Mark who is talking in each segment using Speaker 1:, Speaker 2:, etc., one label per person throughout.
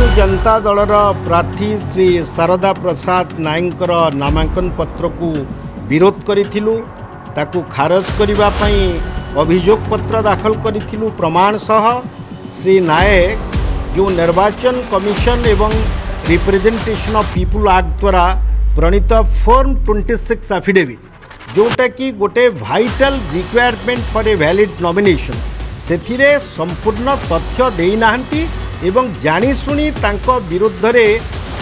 Speaker 1: ବିଜୁ जनता दलर प्रार्थी श्री शारदा प्रसाद नायकर नामांकन पत्र को विरोध करिथिलु ताकू खारज करिबा पई अभियोग पत्र दाखल करिथिलु प्रमाण सह श्री नायक जो निर्वाचन कमिशन एवं रिप्रेजेंटेशन ऑफ पीपुल एक्ट द्वारा प्रणीत फॉर्म 26 एफिडेविट जोटा कि गोटे vital requirement for a valid nomination से संपूर्ण तथ्य देना एवं जानीशुणी तांको विरुद्ध रे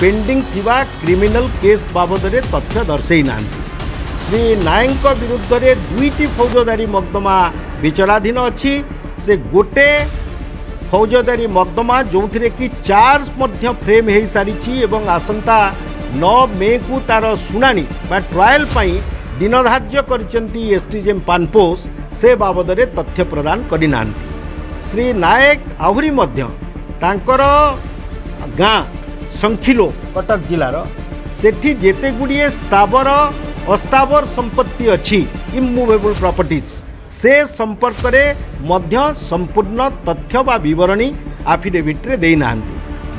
Speaker 1: पेंडिंग थिबा क्रिमिनल केस बाबद रे तथ्य दर्शई ना श्री नायक विरुद्ध रे दुईटी फौजदारी मकदमा विचाराधीन अच्छी से गोटे फौजदारी मकदमा जो कि चार्ज मध्य फ्रेम हो सारी एवं आसंता 9 मे को तार शुणाणी बा ट्रायल पाई दिन धार्य करचंती एसटीजेएम पानपोस से बाबद रे तथ्य प्रदान करिना श्री नायक आहुरी मध्य तांकर गाँ संखिलो कटक जिलार सेठी जेते गुड़िए स्थावर अस्तावर संपत्ति अच्छी इमूवेबल प्रॉपर्टीज से संपर्क में मध्य संपूर्ण तथ्य बा विवरणी एफिडेविट रे देना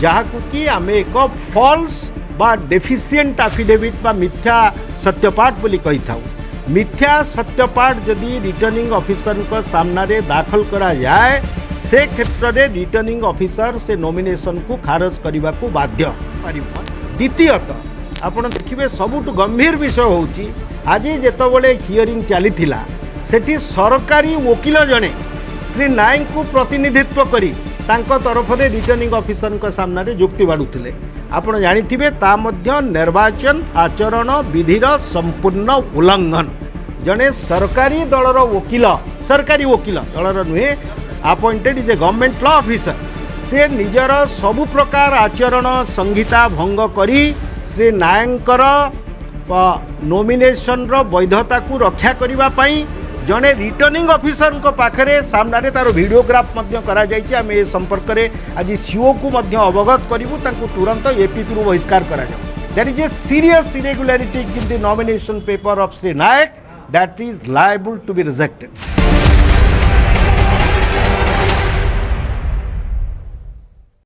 Speaker 1: जहाकू कि आम एक फॉल्स बा डेफिशिएंट एफिडेविट बा मिथ्या सत्यपाठ बोली कही था मिथ्या सत्यपाठ जदि रिटर्निंग ऑफिसर को सामना रे दाखल करा जाए से क्षेत्र में रिटर्निंग ऑफिसर से नॉमिनेशन को खारज करने को बाध्य द्वितीयतः आपण देखिए सबुठ गंभीर विषय होची आज जेतबले हियरिंग चली सेठी सरकारी वकील जड़े श्री नायक को प्रतिनिधित्व करी तांको तरफ रे रिटर्निंग ऑफिसर को सामना रे जुक्ति बाड़ुथिले आपण जानिथिबे ता मध्य निर्वाचन आचरण विधिर संपूर्ण उल्लंघन जड़े सरकारी दलर वकील सरकारी वकील दलर नुहे appointed is a government law officer से निजर सबु प्रकार आचरण संहिता भंग करी श्री नायकर नॉमिनेशन रो वैधता को रक्षा करिबा पई जने रिटर्निंग ऑफिसर को पाखरे सामना रे तार वीडियोग्राफ मध्य करा जायछि आम ए संपर्क रे आज सीओ को मध्य अवगत करिवु तांको तुरंत एपीपी रु बहिष्कार करा जाउ that is a serious irregularity in the nomination paper of Shri Nayak that is liable to be rejected.